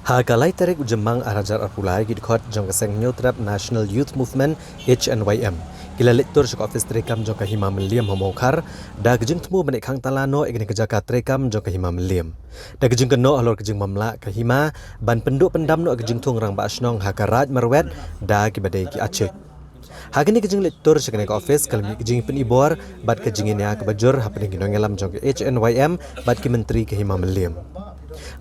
Hagalai tarik ujemang arajar arpulai gidkot jong keseng nyotrap National Youth Movement HNYM. Gila lektor syok ofis terekam jong kahima meliam homokar, da gejeng temu menek kang talano egni kejaka terekam jong kahima meliam. Da gejeng keno alor gejeng mamla kahima ban penduk pendam no gejeng tung rang ba asnong hakaraj merwet da kibadai ki aceh. Hagini kejeng lektor syok nek ofis kalmi kejeng penibor bat kejeng ini akbajur hapning ginong elam jong HNYM bat ki menteri kahima meliam.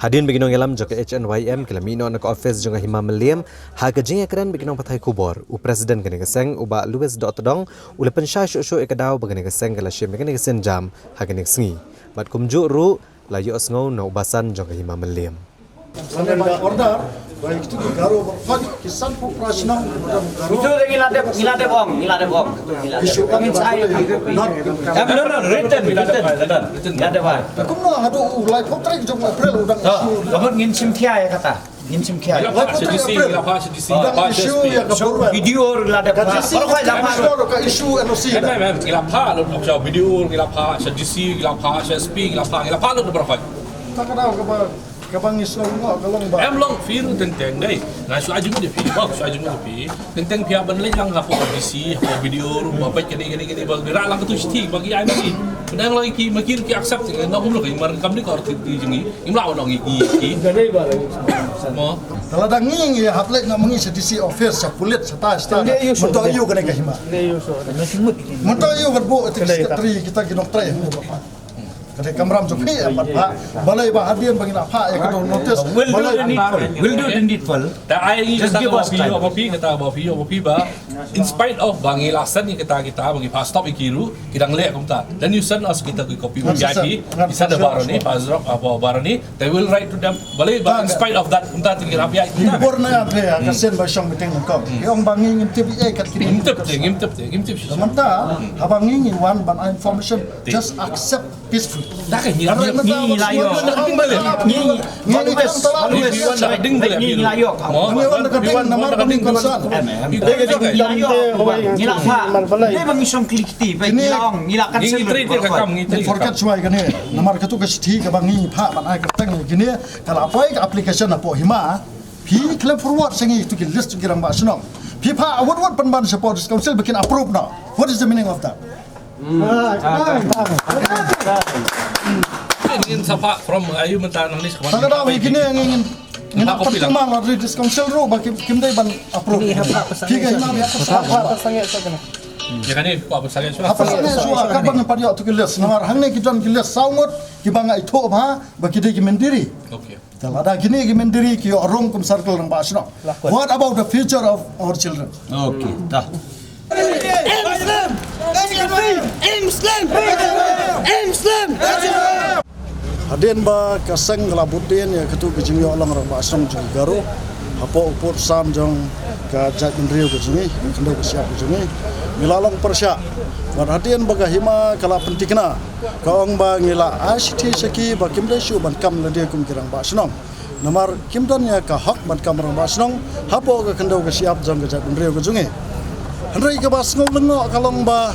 Hadin beginong elam jok HNYM kelamino nak office jong hima meliam ha kejing ekran beginong patai kubor u presiden kene keseng uba Louis Dotodong ule pensha shu ekadau begene keseng kala shim begene kesen jam ha kene sengi bat kumju ru layu asngau no ubasan jong hima meliam Sampai order, baik itu garu berfak kisan operasional garu. Itu ngilade bong. Isu kami saya Written. Ngilade bong. Kamu ada ulai kontrak jom April udah isu. Kamu ngin simtia ya kata. Ngin simtia. Isu ya kabar. Video ngilade bong. Kalau kau lapar ke isu NOC. Video tak ada Kabang isu kalau em long phim teng đây là số ajung dia phim bang số ajung dia phim teng pihak benlek yang ngapo kondisi video rumah baik gini bang berak lang tu sti bagi ai mesti benang lagi ki makir ki accept nak umlo ki mar kam ni kor ti jengi imla ono ngi mo kalau dah nging ya haplek nak mengisi DC office sepulit serta untuk iu kena kahima untuk iu berbu sekretari kita ginoktre Kadai kamram joki amat pak balai bahadian bagi nak pak ya kena notice Will do the needful. dah ai just give us time kita ba in spite of bangi lasan ni kita bagi pas stop ikiru kita ngelek kumta then you send us kita copy VIP bisa ada baru ni pasrok apa baru ni they will write to them balai in spite of that kumta tinggal rapi impor na ya kasian ba siyang meeting ngkong yung bangi ngintip kat kini ngimtip Sementara abang ngingi one ban information just accept peacefully. dah kan ni Ngi layo. Ngi layo. Nama kami konsan. Ngilak pa. Dia bang isong klikti. Ngilak cancel. Forget cuai kan ni. Nama ketu kesti kabang ngingi pak ban ai kerteng gini. Kalau apa ke application apa hima. Pi claim forward sengi itu ki list kirang ba senong. Pi pak award penban support council bikin approve now. What is the meaning of that? ingin sapa from ayu mentanang ni Tak ada begini yang ingin pertemuan lah dari council ro bagi kimdai ban approve. Tiga hima ya kan ni apa pasal apa suara kabang pada waktu kilas nomor hangnya kita kilas saungut kibanga itu apa bagi dia mendiri. okey Kalau ada gini mendiri ki orang kum circle ng basno. What about the future of our children? Okay, dah. Muslim. Hadin ba kaseng ngelabutin ya ketu kejingyo orang orang basong jeng garu. Apo upur sam jeng ka jat mendriu kejingi kendo siap kejingi. Milalong persya. Wan hadin baga hima kala pentikna. Kaong ba ngila ashti seki ba kimda syu ban kam na dia kum kirang basnong. Namar kimdan ya ka hak ban kam rang basnong. Hapo ka kendo siap jeng ka jat mendriu kejingi. Henry ke bas ngolengok kalong ba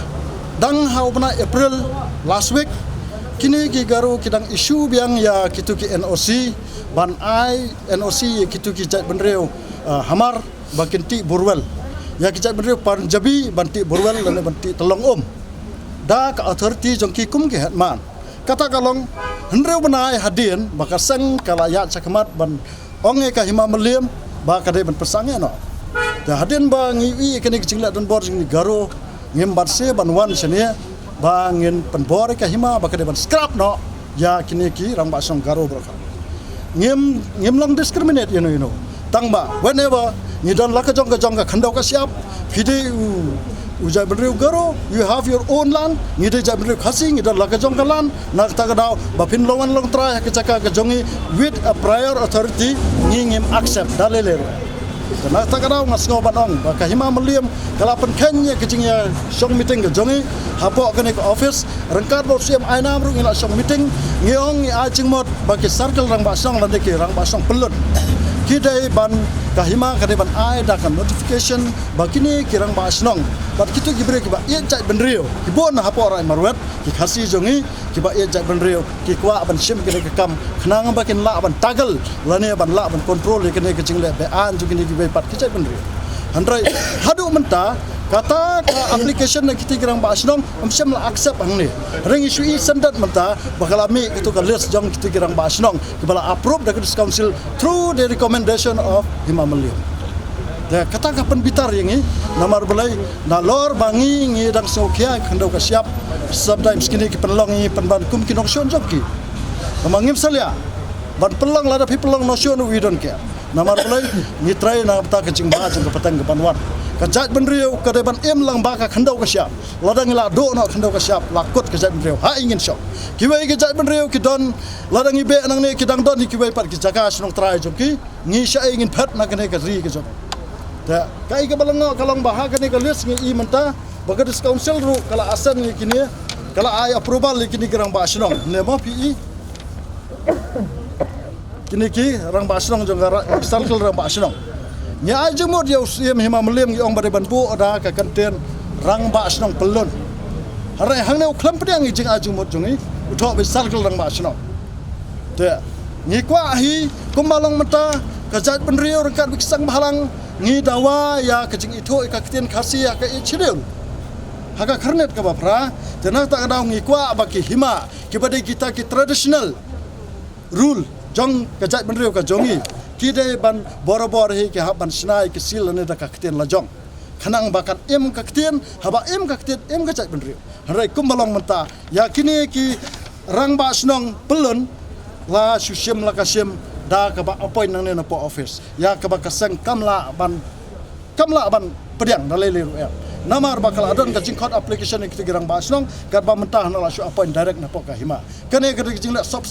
dang hau bena April last week kini ki garu kidang isu biang ya kitu ki NOC ban ai NOC kitu ki jat benreu hamar bakinti burwel ya ki jat benreu pan jabi banti burwel dan banti telong da ka authority jong ki kum ki hatman kata kalong henreu bena ai hadin bakaseng kalayat sakmat ban onge ka hima meliam ba kadai ban pesange no da hadin ba ngiwi kene kecingla dan bor ni garo ngem batse ban wan sene ba ngin penbor ka hima ba kade ban scrap no ya kini ki rang ba som garo bro ngem long discriminate you know tang ba whenever ni don la ka jong ka khandau ka siap phide ujai benriu garo you have your own land ni de jai benriu khasi ni don la ka jong ka land nak ta ka dau ba pin longan long tra ka chaka ka jongi with a prior authority ngim accept dalele Karena tak ada mas ngobat ong, baka hima meliam kalau penkenya kecingnya song meeting ke jongi, hapok kene ke office, rengkat bot siam ainam ru ngila song meeting, ngiong ngi acing mod bagi circle rang basong lan deki rang basong pelut. Kidai ban kahima kadeban ai dakan notification bakini kirang ba asnong bat kitu gibre kiba ye jai benrio kibon hapo rai marwet ki khasi jongi kiba ye jai benrio ki kwa ban sim kene kam khnang bakin la ban tagal lane ban la ban control kene ke jingle be an ju kene gibe pat ki jai benrio handrai hadu menta kata application na kita kirang ba asnong amsem la accept angni ring isu I sendat menta bakalami itu ka list jong kita kirang ba asnong kibala approve the council through the recommendation of Imam Liam. Ya kata kapan bitar yang ini namar belai na lor bangi ngi dang sokia khandau ka siap sometimes kini ki penlong ngi penban kum kinong sion jokki. Namangim salia ban pelang lada pi pelang no sion we don't care. Namar belai ngi try na ta ka jingba jang ka patang ka panwan. Kajat benriu kadeban em lang baka khandau ka siap. Lada ngi la do no khandau ka siap lakut kajat benriu ha ingin syok. Kiwai kajat benriu ki don lada ngi be nang ne ki dang don ni kiwai pat ki jaga sunong try jokki ngi sya ingin phat na kene ka ri ka jok. Ya, kai ka balango kalong baha kene ka list ngi I menta bagadis council ru kala asan ngi kini kala ai approval ni kini gerang ba asnong ne mo pi kini ki rang ba asnong jong circle rang ba asnong nya ai jemot ya usim hima melem ngi ong bade ban bu ada ka kanten rang ba asnong pelon hare hang ne uklam pedang ngi jing ajumot jongi uthok be circle rang ba asnong te ngi kwa hi kumalong menta kajat benriu rekat biksang bahalang ngi dawa ya kejing itu ka ketien khasi ya ka ichireu haga karnet ka bapra tenang tak ada ngi kwa baki hima kibade kita ki traditional rule jong kajat benriu ka jongi kide ban bor-bor hi ki haban snai ki sil ne da ka ketien la jong khanang bakat em ka ketien haba em ka ketien em kajat benriu harai kumbalong menta ya kini ki rang ba snong pelun la susim la kasim da ka ba appoint nang ne na po office ya ka ba kasang kamla ban pediang na lele ru namar bakal adon ka jingkot application ni kita gerang ba snong ka ba mentah na la su appoint direct na po ka hima kane ka jing la sop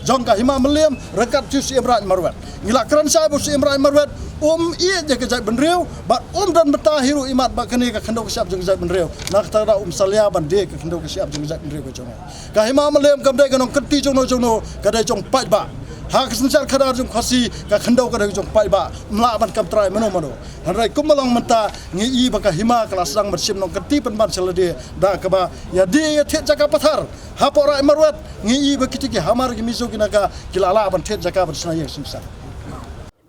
jong ka hima meliam rekat jus Imran Marwat ngila kran sai bu Imran Marwat ie je ka jai benriu ba dan betahiru imat ba kane ka khandau ka siap jong jai benriu na ka da salia ban de ka khandau ka siap jong jai benriu ka jong ka hima meliam kam dai ka nong keti jong no ka dai jong pai ba hak senjata kadar jong khasi ka khandau ka jong pai ba mla ban kam trai mano harai kumalong menta ngi I baka hima kelas sang bersim nong keti penban selede da ka ba ya de the jaka pathar hapora marwat ngi I bakiti ki hamar ki mizo kinaka kilala ban the jaka bersnaya simsa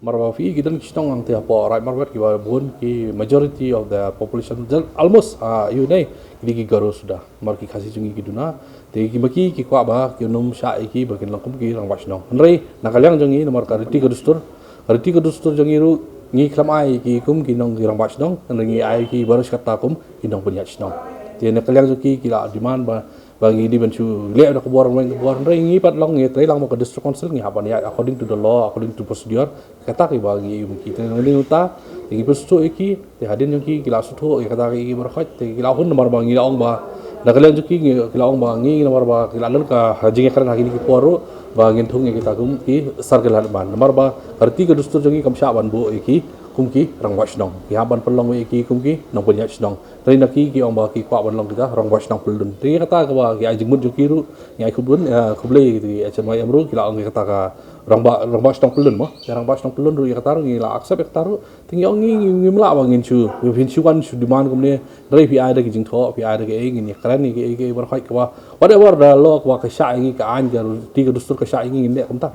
marwa fi gidan kitong ang tia po right marwat ki ba bun ki majority of the population almost you nei ki garo sudah mar ki khasi jungi ki duna te ki baki ki kwa ba ki num sha ki bakin langkum ki rang basno nrei nakalyang jongi nomor kariti ka dustur jongi ru ngi klam ai ki kum ki nong rang basno ngi ai ki baru kata kum ki nong punya sno te nakalyang jongi ki la demand ba bagi di bencu le ada kubor nrei ngi pat long ngi trei lang mo ka district council ngi hapan ya according to the law according to procedure kata ki bagi ki te ngi uta ki pestu ki te hadin jongi ki la sutho kata ki berkhat te ki la hun nomor bangi la ong ba nakalyang jongi ki la ong ba ngi nomor ba ki la lel ka hajing ekran hakini ki poru ba ngin thung ki ta kum ki circle hat ban nomor ba arti ka dustur jongi kam sha ban bo ki kumki rang wasnong ki haban pelong ki kumki nong punya snong tadi naki ki ong ba ki kwa ban long kita rang wasnong pelun ti kata ka ba ki ajing mut jokiru ngai kubun kuble gitu HMI amru ki la ong kata ka rang wasnong pelun mo rang wasnong pelun ru kata ngi la accept kata ru ting ong ngi mla ba ngin chu hin chu kan chu demand kumne rei pi ada ki jing tho pi ada ki ngi kran ni ki bar khai ka whatever the law ka ka sha ngi ka an jar ti ka dustur ka sha ngi ne kum ta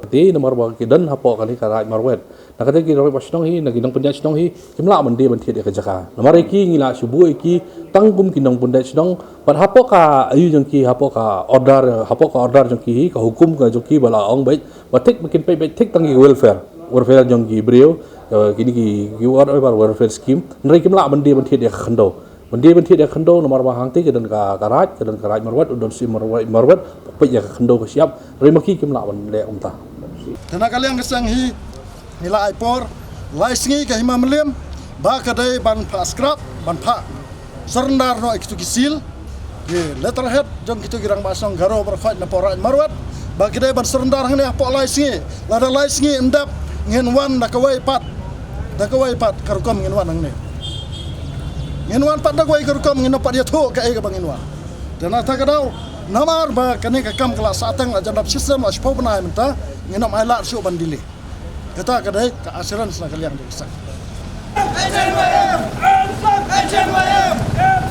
ti nomor ba ki dan hapo kan ka rai marwet nakata ki rawi pasnong hi naginang pundat snong hi jumla mande ban thiet ka jaka namar ki ngila subu ki tangkum kinong pundat snong par hapo ka ayu jong ki hapo ka order jong ki hi ka hukum ka jong ki bala ong bai batik makin pai tik tangi welfare jong ki brio kini ki welfare scheme nrai kimla mande ban thiet ka khando mande ban thiet ka khando nomor ba hang ti ka dan ka raj marwat udon si marwat pai ka khando ka siap rai maki kimla ban le umta tenakaliang kesang hi nila aipor laisingi ka hima meliam ba kadai ban pa scrap ban pa serendar no ikitu kisil ye letterhead jong kitu girang basong garo berkhat na pora marwat ba kadai ban serendar ngene po laisingi lada laisingi endap ngin wan da kawai pat karukom ngin wan ngne ngin wan pat da kawai karukom ngin pat dia thu ka ka bangin wan dan ata kadau namar ba kane ka kam kelas atang la jandap system as po banai menta ngin am ailat su ban dili Kata kadai keasiran sana kalian di sak. HMYM! HMYM!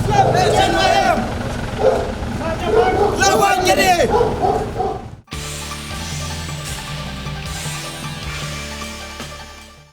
HMYM! Lawan jadi!